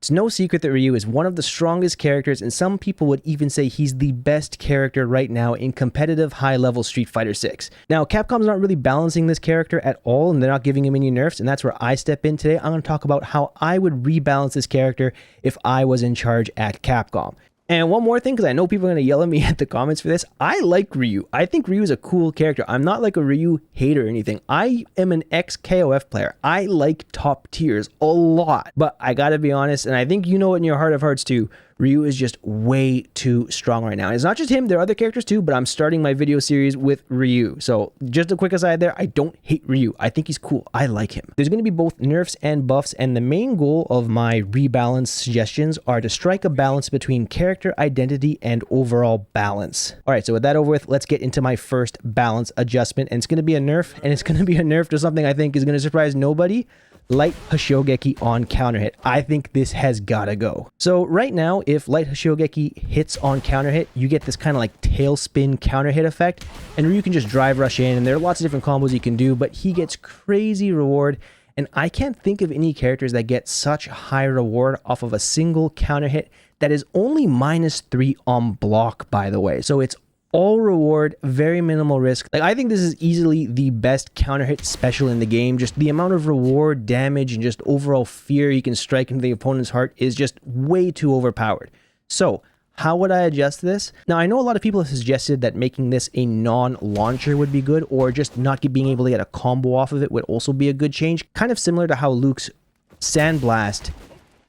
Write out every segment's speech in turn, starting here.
It's no secret that Ryu is one of the strongest characters, and some people would even say he's the best character right now in competitive high-level Street Fighter 6. Now, Capcom's not really balancing this character at all, and they're not giving him any nerfs, and that's where I step in today. I'm going to talk about how I would rebalance this character if I was in charge at Capcom. And one more thing, because I know people are going to yell at me at the comments for this, I like Ryu. I think Ryu is a cool character. I'm not like a Ryu hater or anything. I am an ex-KOF player. I like top tiers a lot. But I gotta be honest, and I think you know it in your heart of hearts too, Ryu is just way too strong right now. And it's not just him, there are other characters too, but I'm starting my video series with Ryu. So just a quick aside there, I don't hate Ryu. I think he's cool. I like him. There's going to be both nerfs and buffs, and the main goal of my rebalance suggestions are to strike a balance between character identity and overall balance. All right, so with that over with, let's get into my first balance adjustment. And it's going to be a nerf, and it's going to be a nerf to something I think is going to surprise nobody. Light Hoshogeki on counter hit. I think this has gotta go. So right now, if Light Hoshogeki hits on counter hit, you get this kind of like tailspin counter hit effect, and Ryu can just drive rush in, and there are lots of different combos you can do, but he gets crazy reward, and I can't think of any characters that get such high reward off of a single counter hit that is only -3 on block, by the way. So it's all reward, very minimal risk. Like, I think this is easily the best counter hit special in the game. Just the amount of reward, damage, and just overall fear you can strike into the opponent's heart is just way too overpowered. So how would I adjust this? Now, I know a lot of people have suggested that making this a non-launcher would be good, or just not being able to get a combo off of it would also be a good change. Kind of similar to how Luke's Sandblast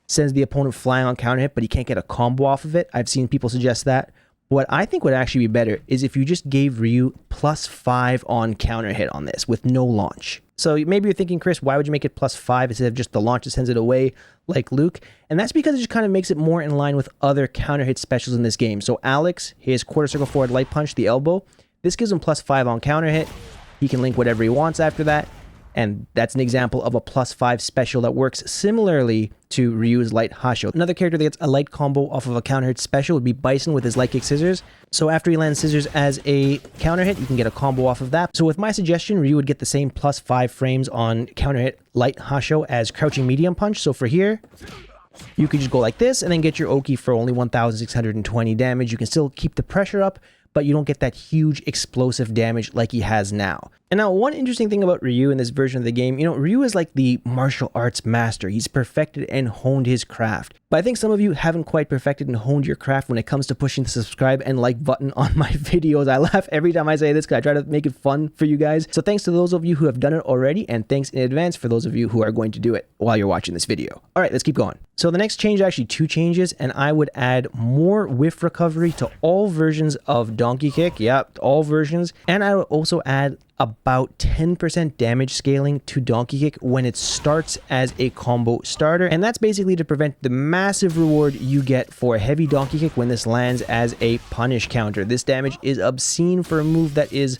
sends the opponent flying on counter hit, but he can't get a combo off of it. I've seen people suggest that. What I think would actually be better is if you just gave Ryu +5 on counter hit on this with no launch. So maybe you're thinking, Chris, why would you make it +5 instead of just the launch that sends it away like Luke? And that's because it just kind of makes it more in line with other counter hit specials in this game. So Alex, his quarter circle forward light punch, the elbow, this gives him +5 on counter hit. He can link whatever he wants after that. And that's an example of a +5 special that works similarly to Ryu's Light Hasho. Another character that gets a light combo off of a counter hit special would be Bison with his light kick scissors. So after he lands scissors as a counter hit, you can get a combo off of that. So with my suggestion, Ryu would get the same +5 frames on counter hit Light Hasho as crouching medium punch. So for here, you could just go like this and then get your Oki for only 1,620 damage. You can still keep the pressure up, but you don't get that huge explosive damage like he has now. And now, one interesting thing about Ryu in this version of the game, Ryu is like the martial arts master. He's perfected and honed his craft. But I think some of you haven't quite perfected and honed your craft when it comes to pushing the subscribe and like button on my videos. I laugh every time I say this because I try to make it fun for you guys. So thanks to those of you who have done it already, and thanks in advance for those of you who are going to do it while you're watching this video. All right, let's keep going. So the next change, actually 2 changes, and I would add more whiff recovery to all versions of Donkey Kick. Yeah, all versions. And I would also add about 10% damage scaling to Donkey Kick when it starts as a combo starter, and that's basically to prevent the massive reward you get for a heavy Donkey Kick when this lands as a punish counter. This damage is obscene for a move that is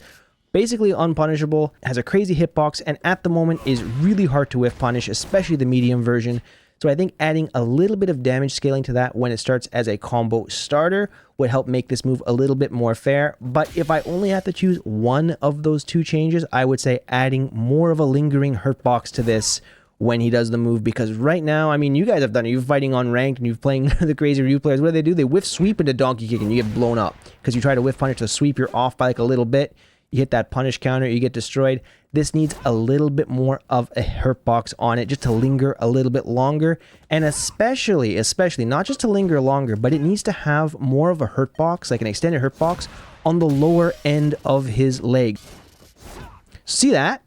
basically unpunishable, has a crazy hitbox, and at the moment is really hard to whiff punish, especially the medium version. So I think adding a little bit of damage scaling to that when it starts as a combo starter would help make this move a little bit more fair. But if I only have to choose one of those 2 changes, I would say adding more of a lingering hurt box to this when he does the move, because right now, I mean, you guys have done it. You're fighting on ranked and you're playing the crazy Ryu players. What do? They whiff sweep into Donkey Kick and you get blown up because you try to whiff punish the sweep. You're off by like a little bit. You hit that punish counter, you get destroyed. This needs a little bit more of a hurt box on it just to linger a little bit longer. And especially, not just to linger longer, but it needs to have more of a hurt box, like an extended hurt box, on the lower end of his leg. See that?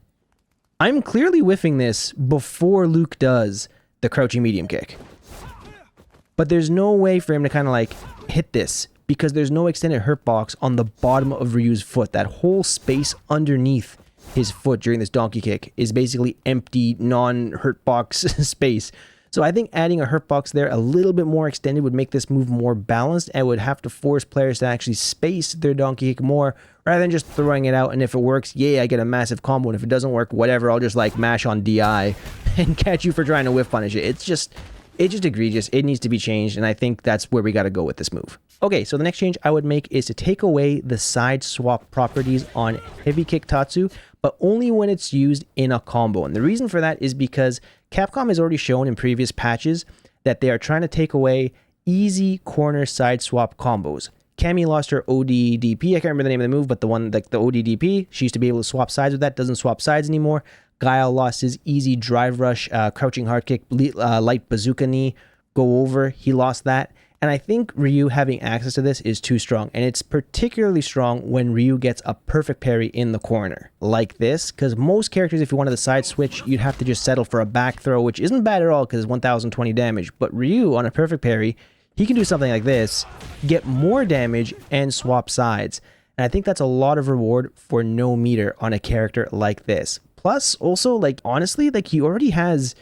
I'm clearly whiffing this before Luke does the crouching medium kick. But there's no way for him to kind of like hit this, because there's no extended hurt box on the bottom of Ryu's foot. That whole space underneath his foot during this Donkey Kick is basically empty, non-hurt box space. So I think adding a hurt box there a little bit more extended would make this move more balanced and would have to force players to actually space their Donkey Kick more rather than just throwing it out. And if it works, yay, I get a massive combo. And if it doesn't work, whatever, I'll just like mash on DI and catch you for trying to whiff punish it. It's just egregious. It needs to be changed, and I think that's where we got to go with this move. Okay, so the next change I would make is to take away the side swap properties on Heavy Kick Tatsu, but only when it's used in a combo. And the reason for that is because Capcom has already shown in previous patches that they are trying to take away easy corner side swap combos. Cammy lost her ODDP. I can't remember the name of the move, but the one, like the ODDP, she used to be able to swap sides with that. Doesn't swap sides anymore. Guile lost his easy drive rush, crouching hard kick, light bazooka knee, go over. He lost that. And I think Ryu having access to this is too strong. And it's particularly strong when Ryu gets a perfect parry in the corner like this. Because most characters, if you wanted the side switch, you'd have to just settle for a back throw, which isn't bad at all because it's 1020 damage. But Ryu on a perfect parry, he can do something like this, get more damage, and swap sides. And I think that's a lot of reward for no meter on a character like this. Plus, also, like, honestly, like, he already has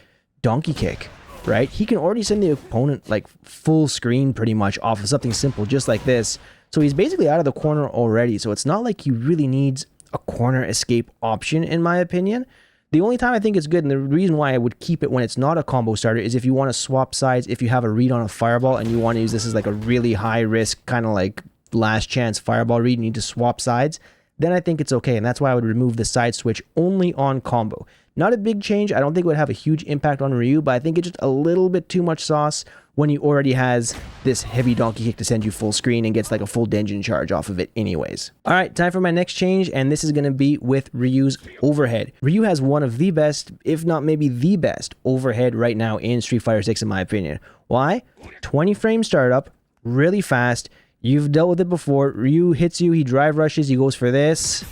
Donkey Kick, right? He can already send the opponent, like, full screen pretty much off of something simple just like this. So he's basically out of the corner already. So it's not like he really needs a corner escape option, in my opinion. The only time I think it's good, and the reason why I would keep it when it's not a combo starter, is if you want to swap sides, if you have a read on a fireball and you want to use this as like a really high risk, kind of like last chance fireball read, you need to swap sides, then I think it's okay. And that's why I would remove the side switch only on combo. Not a big change. I don't think it would have a huge impact on Ryu, but I think it's just a little bit too much sauce when he already has this heavy donkey kick to send you full screen and gets like a full Denjin charge off of it anyways. All right, time for my next change, and this is going to be with Ryu's overhead. Ryu has one of the best, if not maybe the best, overhead right now in Street Fighter 6 in my opinion. Why? 20 frame startup, really fast. You've dealt with it before. Ryu hits you, he drive rushes, he goes for this,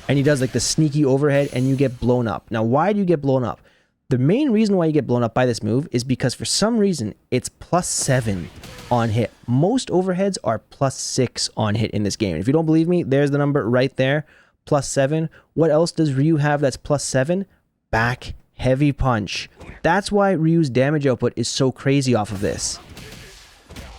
and he does like the sneaky overhead, and you get blown up. Now, why do you get blown up? The main reason why you get blown up by this move is because for some reason, it's +7 on hit. Most overheads are +6 on hit in this game. And if you don't believe me, there's the number right there, +7. What else does Ryu have that's +7? Back heavy punch. That's why Ryu's damage output is so crazy off of this.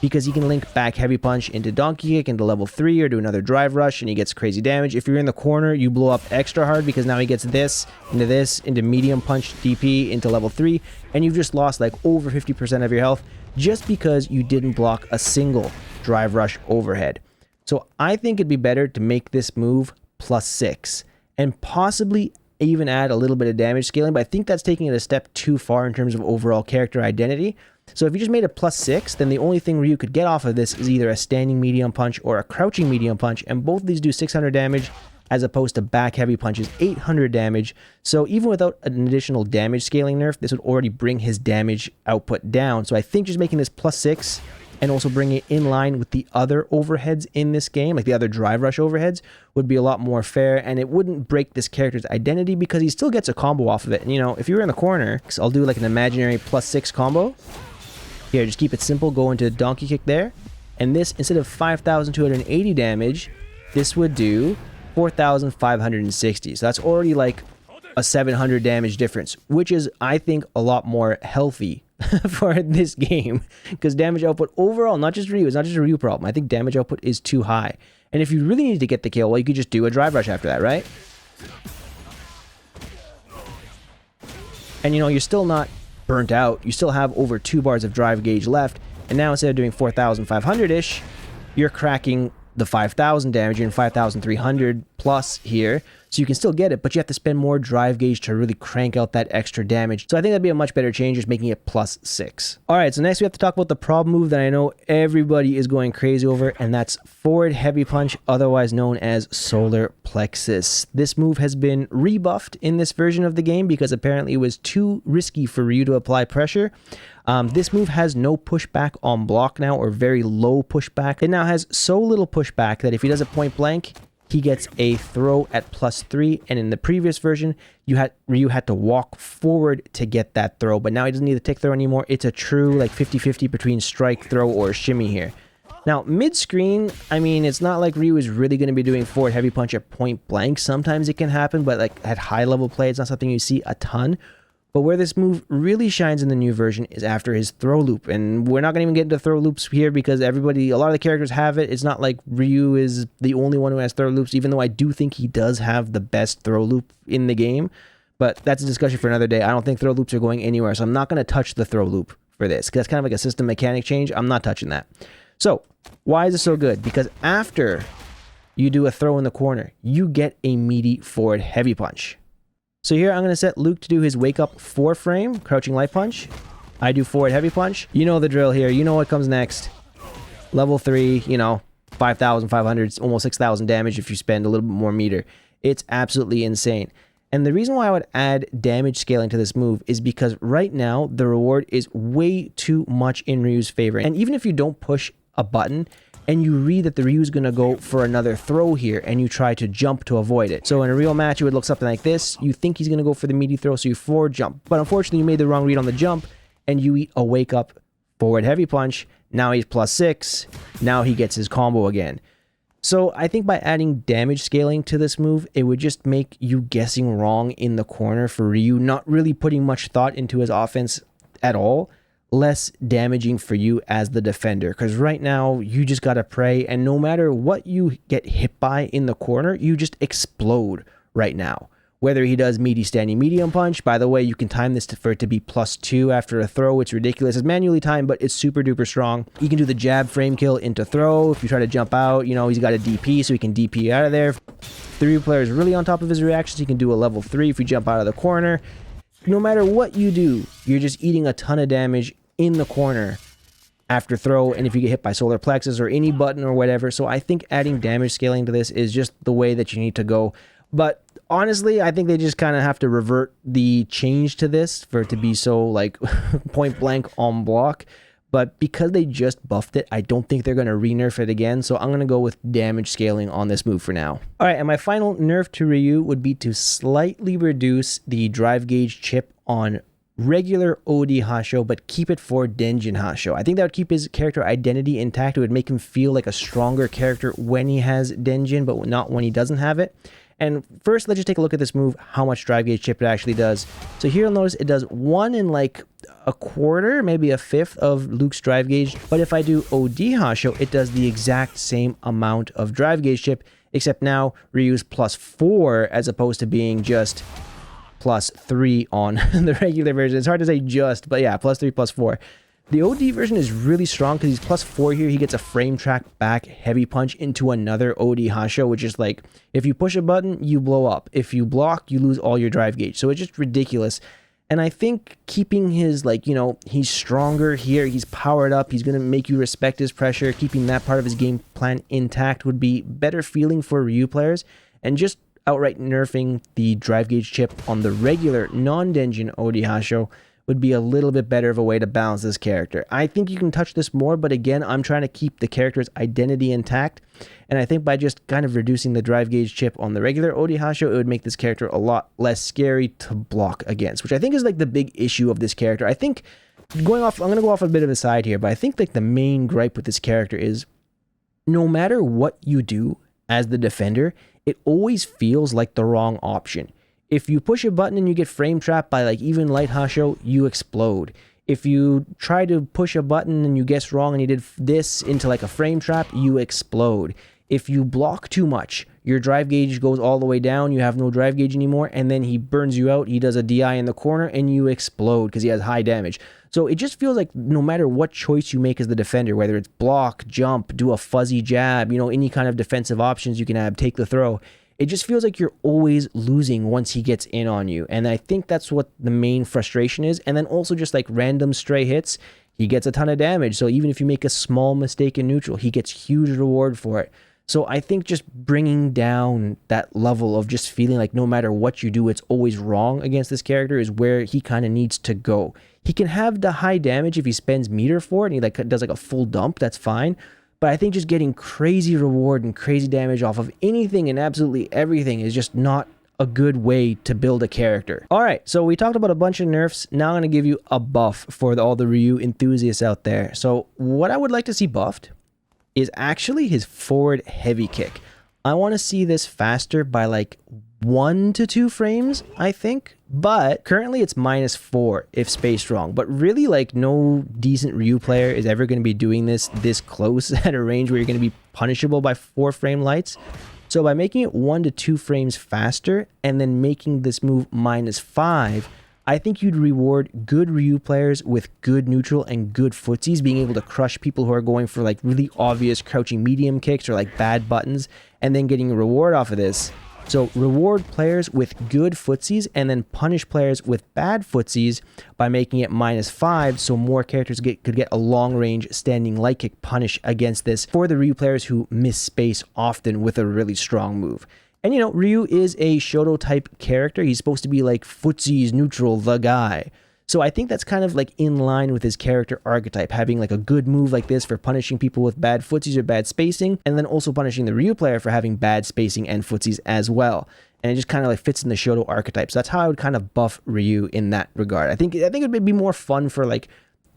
Because he can link back heavy punch into donkey kick into level 3 or do another drive rush and he gets crazy damage. If you're in the corner, you blow up extra hard because now he gets this, into medium punch DP, into level 3, and you've just lost like over 50% of your health just because you didn't block a single drive rush overhead. So I think it'd be better to make this move +6 and possibly even add a little bit of damage scaling, but I think that's taking it a step too far in terms of overall character identity. So if you just made it +6, then the only thing Ryu could get off of this is either a standing medium punch or a crouching medium punch, and both of these do 600 damage as opposed to back heavy punches 800 damage. So even without an additional damage scaling nerf, this would already bring his damage output down. So I think just making this +6 and also bringing it in line with the other overheads in this game, like the other drive rush overheads, would be a lot more fair, and it wouldn't break this character's identity because he still gets a combo off of it. And you know, if you were in the corner, I'll do like an imaginary +6 combo. Here, just keep it simple, go into donkey kick there, and this, instead of 5,280 damage, this would do 4,560. So that's already like a 700 damage difference, which is, I think, a lot more healthy for this game, because damage output overall, not just Ryu, it's not just a Ryu problem. I think damage output is too high. And if you really need to get the kill, well, you could just do a drive rush after that, right? And you know, you're still not burnt out. You still have over 2 bars of drive gauge left, and now instead of doing 4,500-ish, you're cracking the 5,000 damage. You're in 5,300 plus here, so you can still get it, but you have to spend more drive gauge to really crank out that extra damage. So I think that'd be a much better change, just making it +6. All right, so next we have to talk about the problem move that I know everybody is going crazy over, and that's forward heavy punch, otherwise known as solar plexus. This move has been rebuffed in this version of the game because apparently it was too risky for Ryu to apply pressure. This move has no pushback on block now, or very low pushback. It now has so little pushback that if he does it point blank, he gets a throw at +3, and in the previous version, Ryu had to walk forward to get that throw, but now he doesn't need the tick throw anymore. It's a true like 50-50 between strike, throw, or shimmy here. Now, mid-screen, I mean, it's not like Ryu is really going to be doing forward heavy punch at point blank. Sometimes it can happen, but like at high level play, it's not something you see a ton. But where this move really shines in the new version is after his throw loop. And we're not going to even get into throw loops here because a lot of the characters have it. It's not like Ryu is the only one who has throw loops, even though I do think he does have the best throw loop in the game. But that's a discussion for another day. I don't think throw loops are going anywhere, so I'm not going to touch the throw loop for this, because that's kind of like a system mechanic change. I'm not touching that. So, why is it so good? Because after you do a throw in the corner, you get a meaty forward heavy punch. So here I'm going to set Luke to do his wake up 4 frame crouching light punch. I do forward heavy punch. You know the drill here. You know what comes next. Level 3, you know, 5,500, almost 6,000 damage if you spend a little bit more meter. It's absolutely insane. And the reason why I would add damage scaling to this move is because right now the reward is way too much in Ryu's favor. And even if you don't push a button and you read that the Ryu's going to go for another throw here and you try to jump to avoid it. So in a real match, it would look something like this. You think he's going to go for the meaty throw, so you forward jump. But unfortunately, you made the wrong read on the jump and you eat a wake up forward heavy punch. Now he's +6. Now he gets his combo again. So I think by adding damage scaling to this move, it would just make you guessing wrong in the corner for Ryu, not really putting much thought into his offense at all, less damaging for you as the defender. Because right now, you just got to pray, and no matter what you get hit by in the corner, you just explode right now. Whether he does meaty standing medium punch, by the way, you can time this for it to be +2 after a throw. It's ridiculous. It's manually timed, but it's super duper strong. You can do the jab frame kill into throw. If you try to jump out, you know, he's got a DP, so he can DP out of there. The Ryu player is really on top of his reactions. He can do a level 3 if you jump out of the corner. No matter what you do, you're just eating a ton of damage in the corner after throw, and if you get hit by solar plexus or any button or whatever. So I think adding damage scaling to this is just the way that you need to go. But honestly, I think they just kind of have to revert the change to this for it to be so like point blank on block. But because they just buffed it, I don't think they're going to re-nerf it again. So I'm going to go with damage scaling on this move for now. All right, and my final nerf to Ryu would be to slightly reduce the drive gauge chip on regular OD Hasho, but keep it for Denjin Hasho. I think that would keep his character identity intact. It would make him feel like a stronger character when he has Denjin, but not when he doesn't have it. And first, let's just take a look at this move, how much drive gauge chip it actually does. So here you'll notice it does 1 in like a quarter, maybe a fifth of Luke's drive gauge. But if I do OD Hasho, it does the exact same amount of drive gauge chip, except now Ryu's +4 as opposed to being just +3 on the regular version. It's hard to say just, but yeah, +3, +4. The OD version is really strong because he's +4 here. He gets a frame track back heavy punch into another OD Hasho, which is like, if you push a button, you blow up. If you block, you lose all your drive gauge. So it's just ridiculous. And I think keeping his, like, you know, he's stronger here. He's powered up. He's going to make you respect his pressure. Keeping that part of his game plan intact would be better feeling for Ryu players. And just outright nerfing the drive gauge chip on the regular non-Denjin OD Hasho would be a little bit better of a way to balance this character. I think you can touch this more, but again, I'm trying to keep the character's identity intact, and I think by just kind of reducing the drive gauge chip on the regular OD Hasho, it would make this character a lot less scary to block against, which I think is like the big issue of this character. I think, I'm going to go off a bit of a side here, but I think like the main gripe with this character is no matter what you do as the defender, it always feels like the wrong option. If you push a button and you get frame trapped by like even light Hasho, you explode. If you try to push a button and you guess wrong and you did this into like a frame trap, you explode. If you block too much, your drive gauge goes all the way down, you have no drive gauge anymore, and then he burns you out, he does a DI in the corner, and you explode because he has high damage. So it just feels like no matter what choice you make as the defender, whether it's block, jump, do a fuzzy jab, you know, any kind of defensive options you can have, take the throw, it just feels like you're always losing once he gets in on you. And I think that's what the main frustration is. And then also just like random stray hits, he gets a ton of damage. So even if you make a small mistake in neutral, he gets huge reward for it. So I think just bringing down that level of just feeling like no matter what you do, it's always wrong against this character is where he kind of needs to go. He can have the high damage if he spends meter for it and he like does like a full dump, that's fine. But I think just getting crazy reward and crazy damage off of anything and absolutely everything is just not a good way to build a character. All right, so we talked about a bunch of nerfs. Now I'm going to give you a buff for all the Ryu enthusiasts out there. So what I would like to see buffed is actually his forward heavy kick. I want to see this faster by like 1 to 2 frames, I think. But currently it's -4 if spaced wrong. But really, like, no decent Ryu player is ever going to be doing this close at a range where you're going to be punishable by 4 frame lights. So by making it 1 to 2 frames faster and then making this move -5, I think you'd reward good Ryu players with good neutral and good footsies, being able to crush people who are going for like really obvious crouching medium kicks or like bad buttons, and then getting a reward off of this So reward players with good footsies and then punish players with bad footsies by making it -5, so more characters could get a long range standing light kick punish against this for the Ryu players who miss space often with a really strong move. And you know, Ryu is a Shoto type character. He's supposed to be like footsies neutral, the guy. So I think that's kind of like in line with his character archetype, having like a good move like this for punishing people with bad footsies or bad spacing, and then also punishing the Ryu player for having bad spacing and footsies as well. And it just kind of like fits in the Shoto archetype. So that's how I would kind of buff Ryu in that regard. I think it would be more fun for like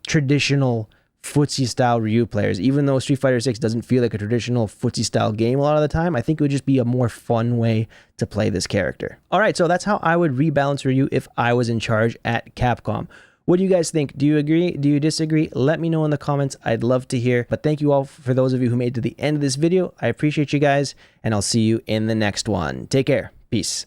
traditional footsie style Ryu players. Even though Street Fighter 6 doesn't feel like a traditional footsie style game a lot of the time, I think it would just be a more fun way to play this character. All right, so that's how I would rebalance Ryu if I was in charge at Capcom. What do you guys think? Do you agree? Do you disagree? Let me know in the comments. I'd love to hear. But thank you all for those of you who made it to the end of this video. I appreciate you guys, and I'll see you in the next one. Take care. Peace.